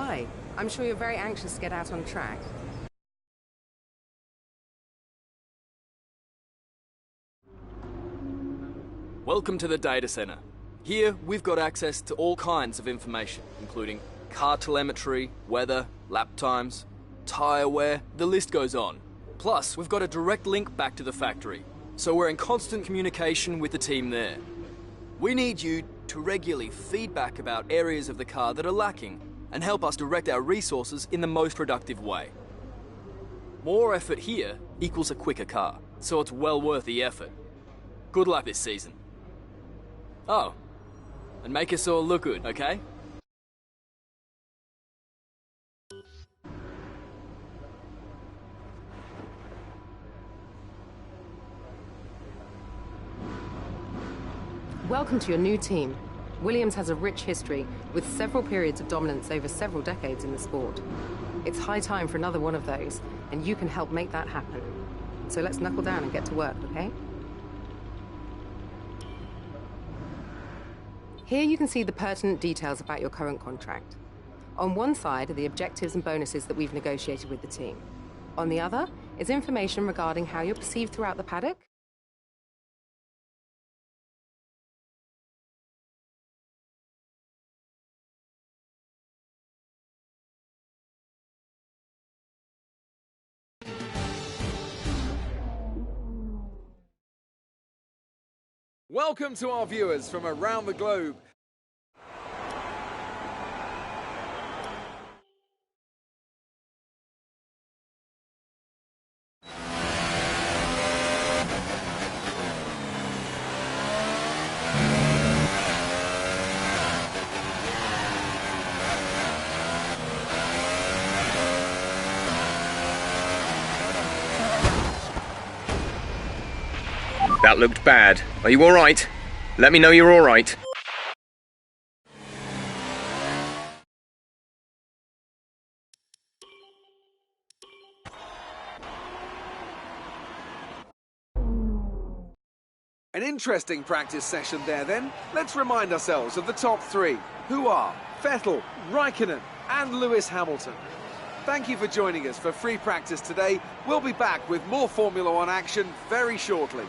Hi. I'm sure you're very anxious to get out on track. Welcome to the data center. Here, we've got access to all kinds of information, including car telemetry, weather, lap times, tyre wear, the list goes on. Plus, we've got a direct link back to the factory, so we're in constant communication with the team there. We need you to regularly feedback about areas of the car that are lacking and help us direct our resources in the most productive way. More effort here equals a quicker car, so it's well worth the effort. Good luck this season. Oh, and make us all look good, okay? Welcome to your new team. Williams has a rich history, with several periods of dominance over several decades in the sport. It's high time for another one of those, and you can help make that happen. So let's knuckle down and get to work, okay? Here you can see the pertinent details about your current contract. On one side are the objectives and bonuses that we've negotiated with the team. On the other is information regarding how you're perceived throughout the paddock. Welcome to our viewers from around the globe. That looked bad. Are you all right? Let me know you're all right. An interesting practice session there then. Let's remind ourselves of the top three, who are Vettel, Raikkonen and Lewis Hamilton. Thank you for joining us for free practice today. We'll be back with more Formula One action very shortly.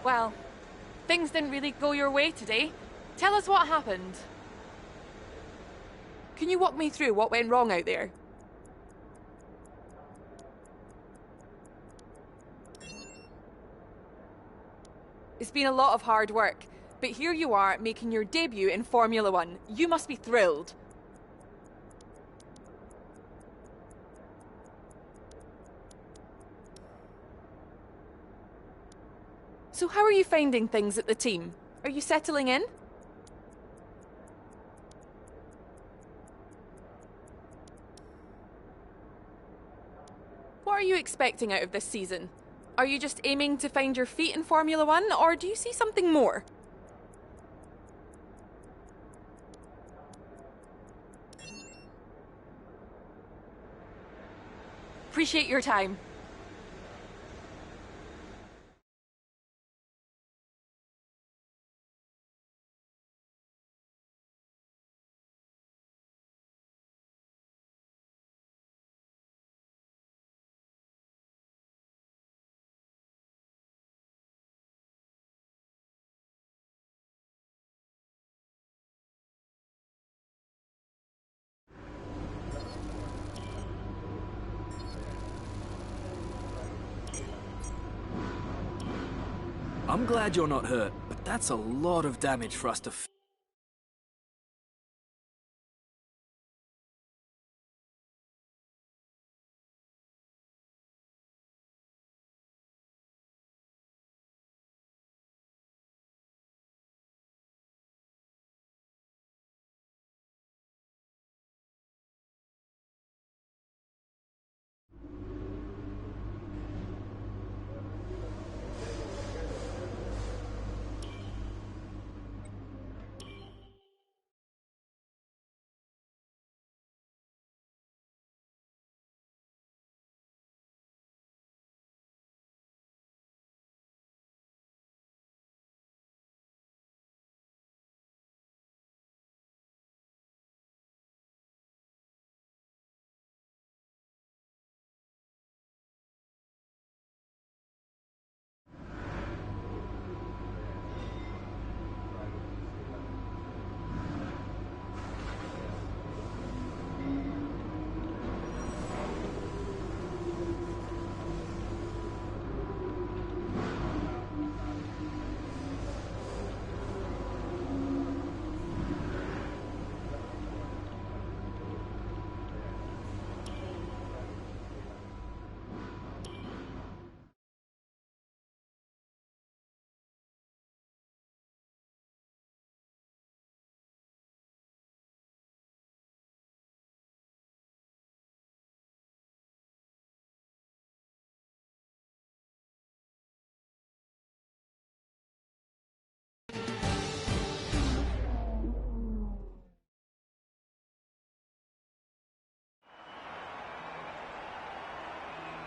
Well, things didn't really go your way today. Tell us what happened. Can you walk me through what went wrong out there? It's been a lot of hard work, but here you are making your debut in Formula One. You must be thrilled. So how are you finding things at the team? Are you settling in? What are you expecting out of this season? Are you just aiming to find your feet in Formula One, or do you see something more? Appreciate your time. I'm glad you're not hurt, but that's a lot of damage for us to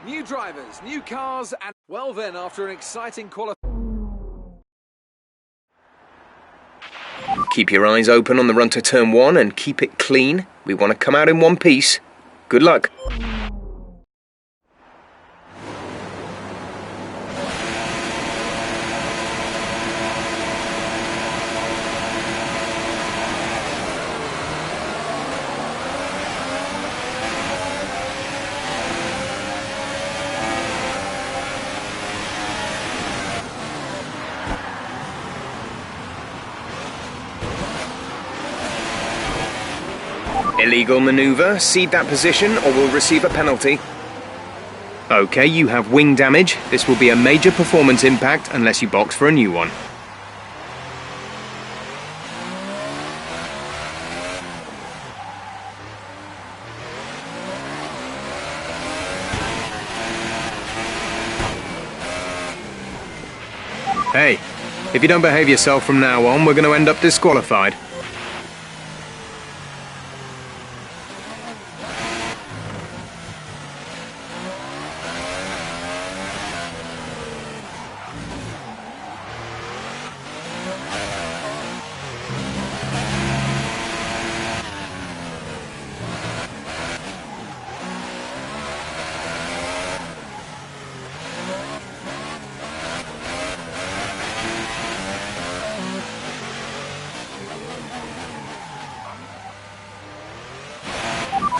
New drivers, new cars, and well then, after an exciting qualification. Keep your eyes open on the run to turn 1 and keep it clean. We want to come out in one piece. Good luck. Illegal maneuver, cede that position or we'll receive a penalty. Okay, you have wing damage. This will be a major performance impact unless you box for a new one. Hey, if you don't behave yourself from now on, we're going to end up disqualified.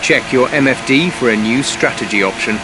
Check your MFD for a new strategy option.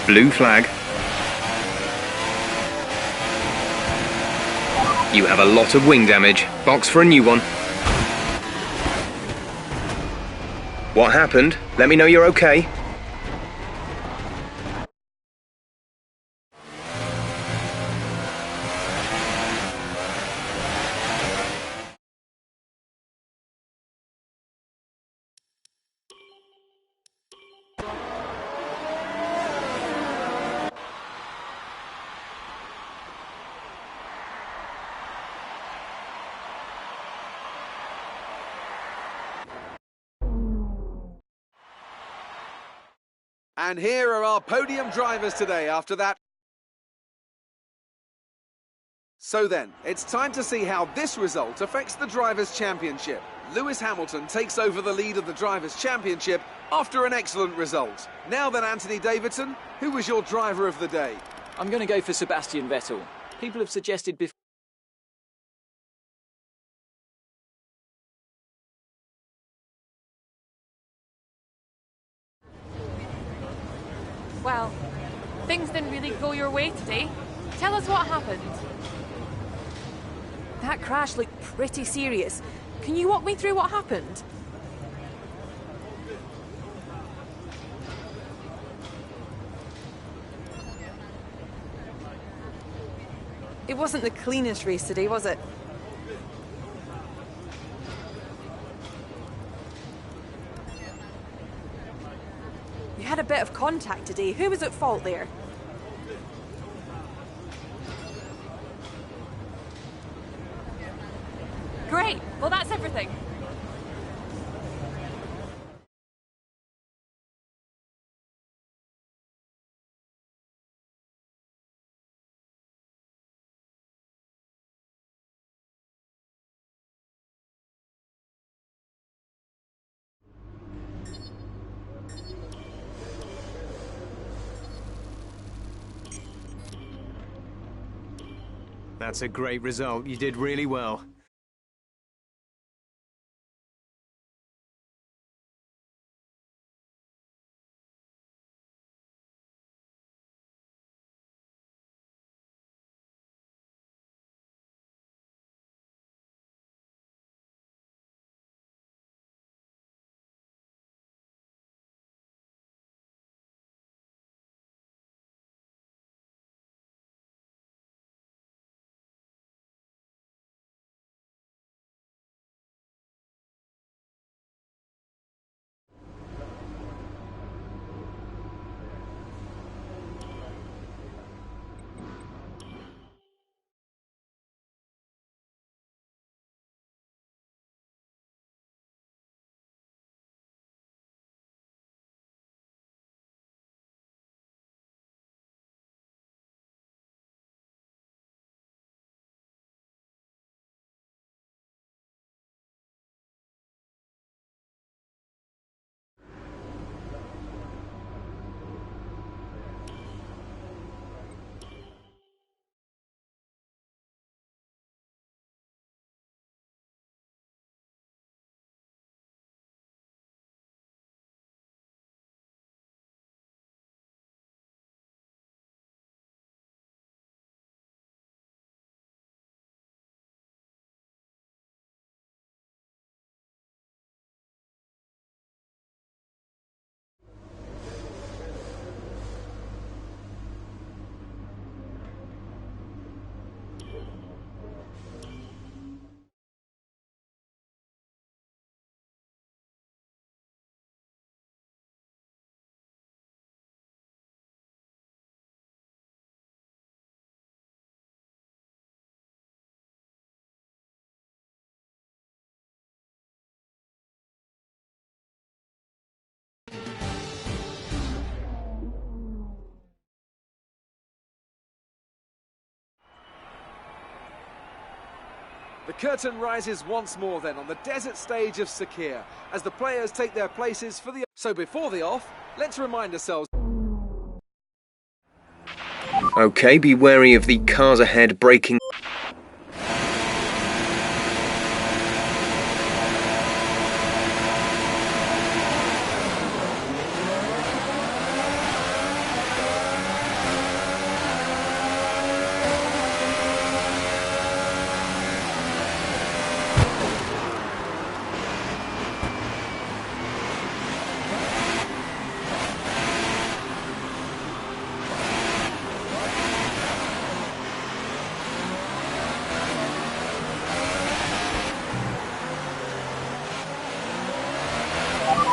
Blue flag. You have a lot of wing damage. Box for a new one. What happened? Let me know you're okay. And here are our podium drivers today after that. So then, it's time to see how this result affects the Drivers' Championship. Lewis Hamilton takes over the lead of the Drivers' Championship after an excellent result. Now then, Anthony Davidson, who was your driver of the day? I'm going to go for Sebastian Vettel. People have suggested before. Well, things didn't really go your way today. Tell us what happened. That crash looked pretty serious. Can you walk me through what happened? It wasn't the cleanest race today, was it? You had a bit of contact today. Who was at fault there? Great. Well, that's everything. That's a great result. You did really well. The curtain rises once more then on the desert stage of Sakir as the players take their places for the... So before the off, let's remind ourselves... Okay, be wary of the cars ahead braking.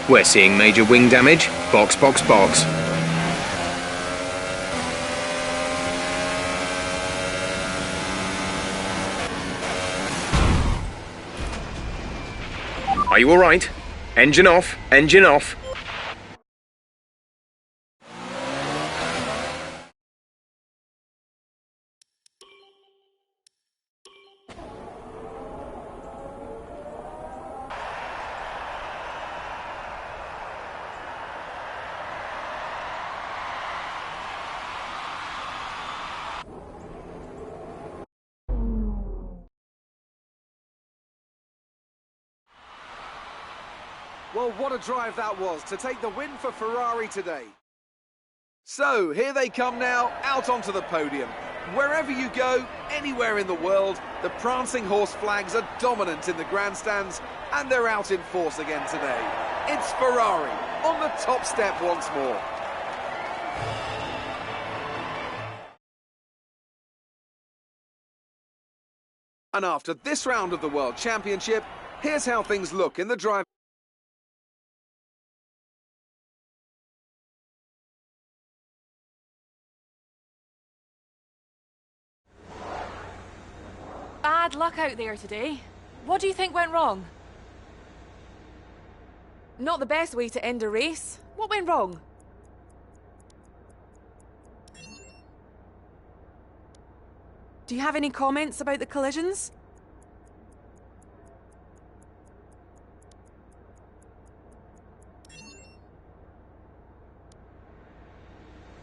We're seeing major wing damage. Box, box, box. Are you all right? Engine off, engine off. Well, what a drive that was to take the win for Ferrari today. So, here they come now, out onto the podium. Wherever you go, anywhere in the world, the prancing horse flags are dominant in the grandstands, and they're out in force again today. It's Ferrari on the top step once more. And after this round of the World Championship, here's how things look in the drive. Bad luck out there today. What do you think went wrong? Not the best way to end a race. What went wrong? Do you have any comments about the collisions?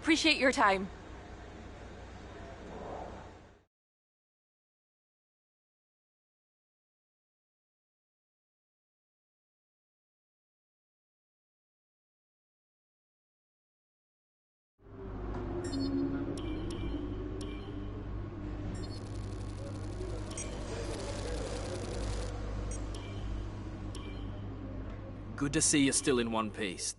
Appreciate your time. Good to see you're still in one piece.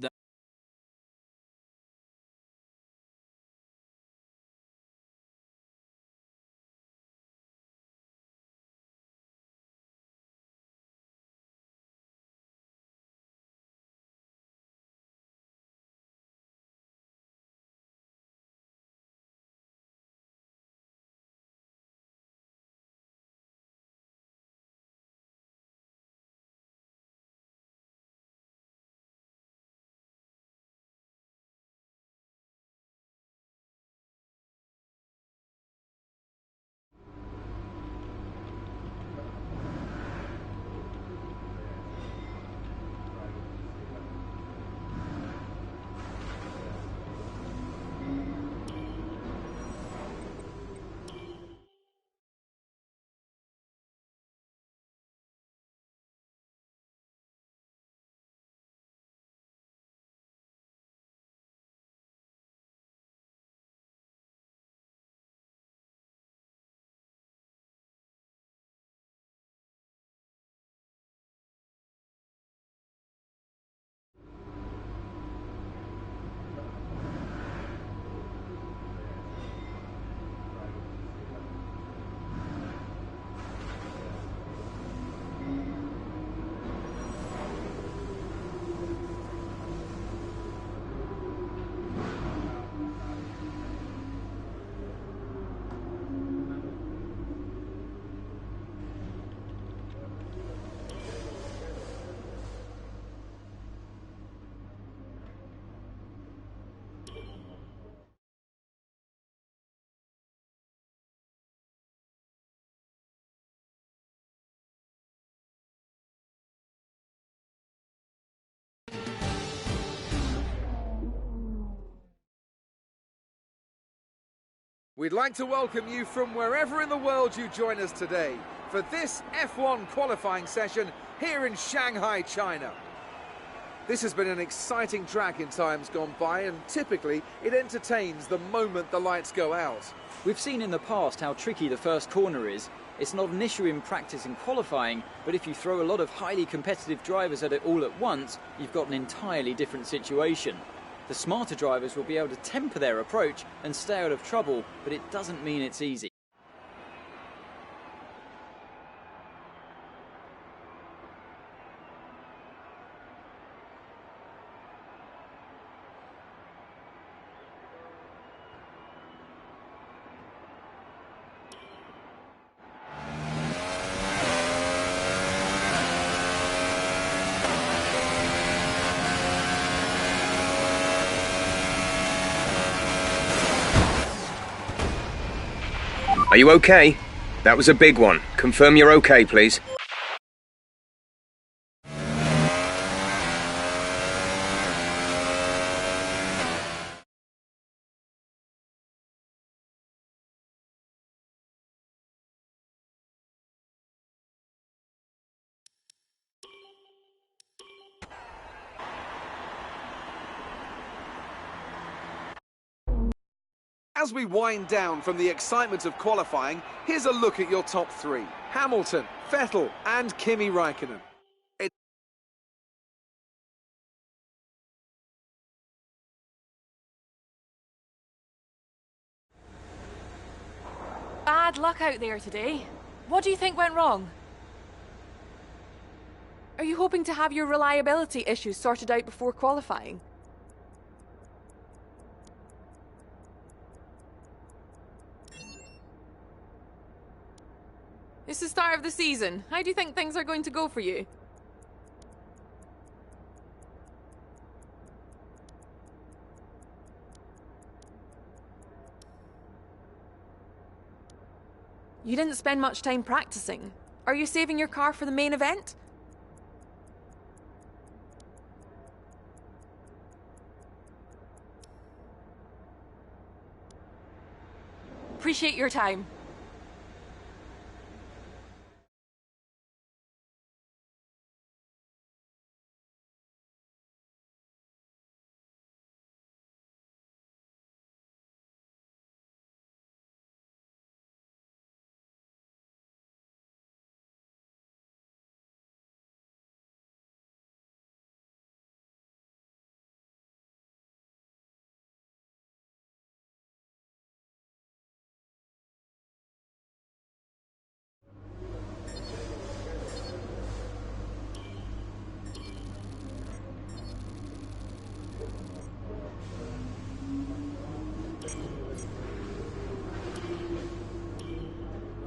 We'd like to welcome you from wherever in the world you join us today for this F1 qualifying session here in Shanghai, China. This has been an exciting track in times gone by, and typically it entertains the moment the lights go out. We've seen in the past how tricky the first corner is. It's not an issue in practice and qualifying, but if you throw a lot of highly competitive drivers at it all at once, you've got an entirely different situation. The smarter drivers will be able to temper their approach and stay out of trouble, but it doesn't mean it's easy. Are you okay? That was a big one. Confirm you're okay, please. As we wind down from the excitement of qualifying, here's a look at your top three. Hamilton, Vettel and Kimi Räikkönen. Bad luck out there today. What do you think went wrong? Are you hoping to have your reliability issues sorted out before qualifying? It's the start of the season. How do you think things are going to go for you? You didn't spend much time practicing. Are you saving your car for the main event? Appreciate your time.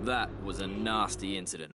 That was a nasty incident.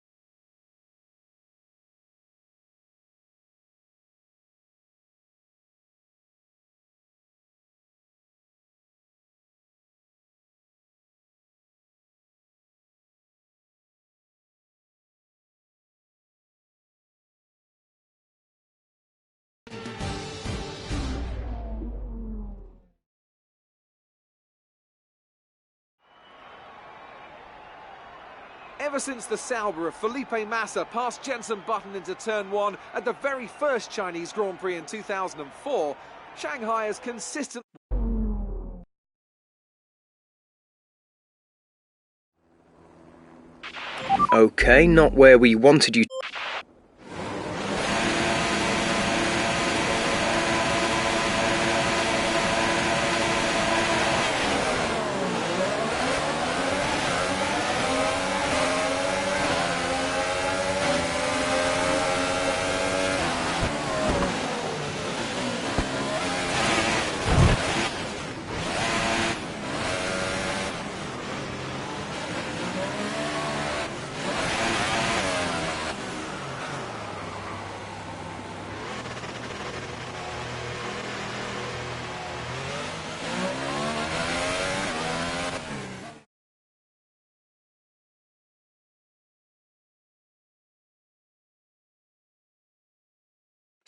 Ever since the Sauber of Felipe Massa passed Jenson Button into turn 1 at the very first Chinese Grand Prix in 2004, Shanghai has consistently... Okay, not where we wanted you.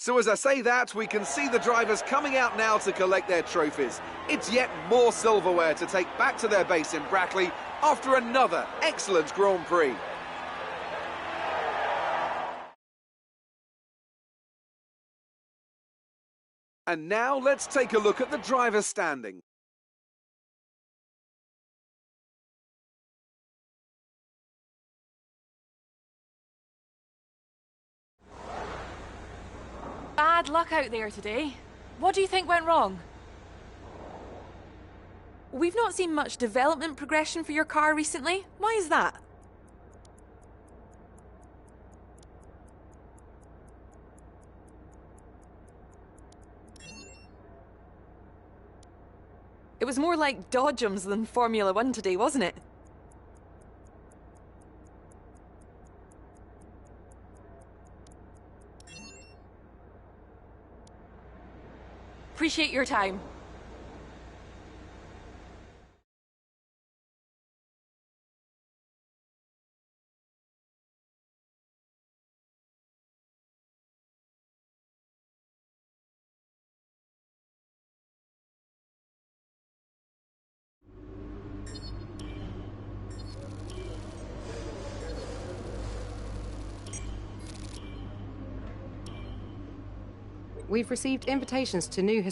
So as I say that, we can see the drivers coming out now to collect their trophies. It's yet more silverware to take back to their base in Brackley after another excellent Grand Prix. And now let's take a look at the drivers' standing. Bad luck out there today. What do you think went wrong? We've not seen much development progression for your car recently. Why is that? It was more like dodgems than Formula 1 today, wasn't it? Appreciate your time. We've received invitations to new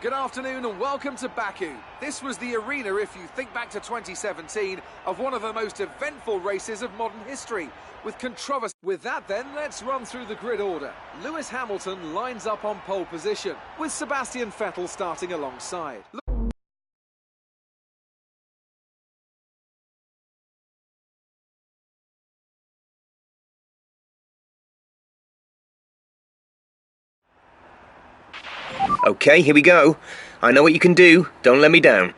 Good afternoon and welcome to Baku. This was the arena, if you think back to 2017, of one of the most eventful races of modern history, with controversy. With that then, let's run through the grid order. Lewis Hamilton lines up on pole position, with Sebastian Vettel starting alongside. Okay, here we go. I know what you can do. Don't let me down.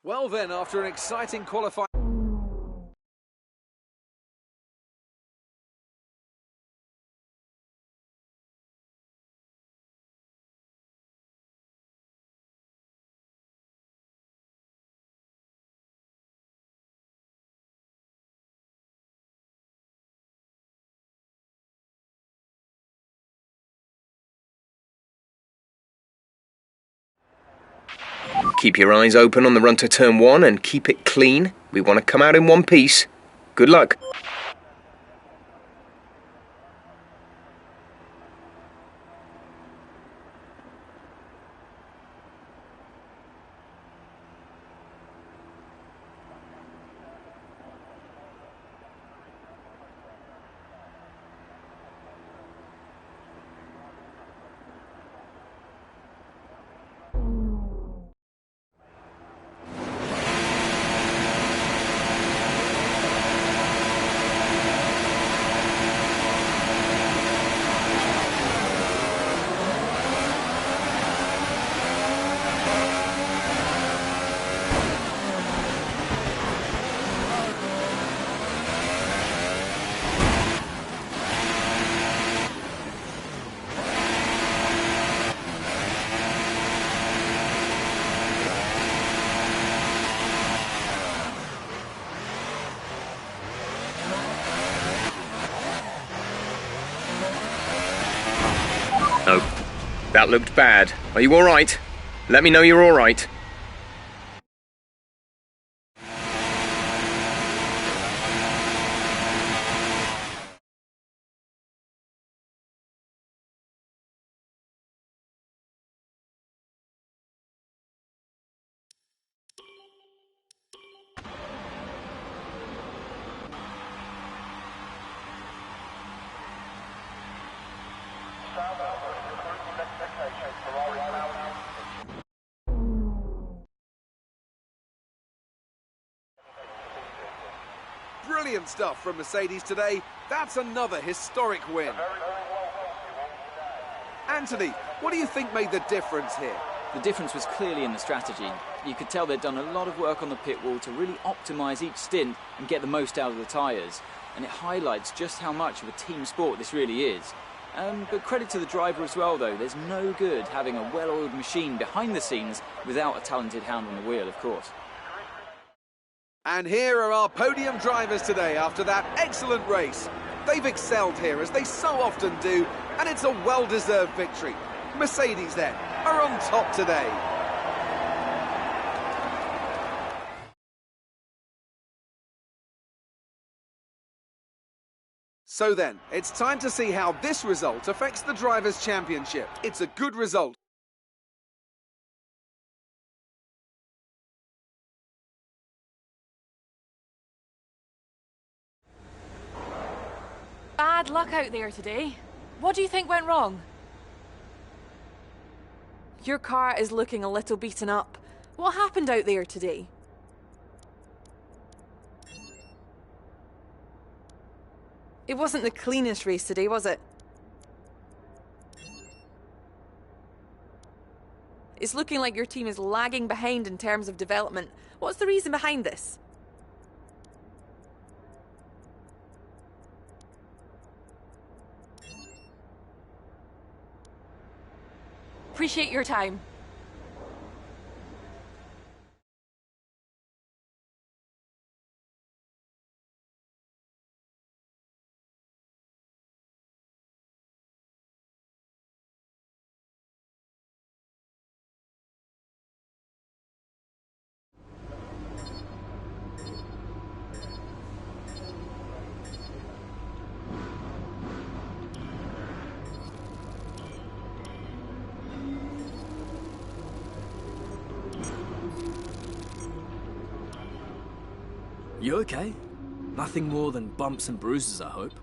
Well then, after an exciting qualifying... Keep your eyes open on the run to turn 1 and keep it clean. We want to come out in one piece. Good luck. Oh, that looked bad. Are you all right? Let me know you're all right. Brilliant stuff from Mercedes today. That's another historic win. Anthony, what do you think made the difference here? The difference was clearly in the strategy. You could tell they'd done a lot of work on the pit wall to really optimise each stint and get the most out of the tyres. And it highlights just how much of a team sport this really is. But credit to the driver as well, though. There's no good having a well-oiled machine behind the scenes without a talented hound on the wheel, of course. And here are our podium drivers today after that excellent race. They've excelled here, as they so often do, and it's a well-deserved victory. Mercedes, then, are on top today. So then, it's time to see how this result affects the Drivers' Championship. It's a good result. Bad luck out there today. What do you think went wrong? Your car is looking a little beaten up. What happened out there today? It wasn't the cleanest race today, was it? It's looking like your team is lagging behind in terms of development. What's the reason behind this? Appreciate your time. You okay? Nothing more than bumps and bruises, I hope.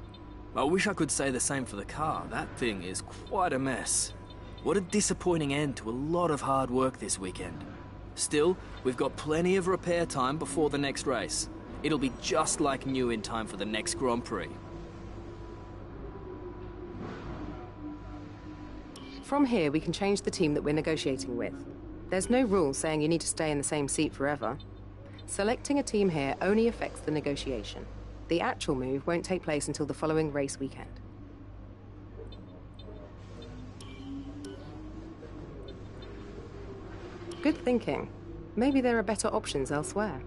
I wish I could say the same for the car. That thing is quite a mess. What a disappointing end to a lot of hard work this weekend. Still, we've got plenty of repair time before the next race. It'll be just like new in time for the next Grand Prix. From here, we can change the team that we're negotiating with. There's no rule saying you need to stay in the same seat forever. Selecting a team here only affects the negotiation. The actual move won't take place until the following race weekend. Good thinking. Maybe there are better options elsewhere.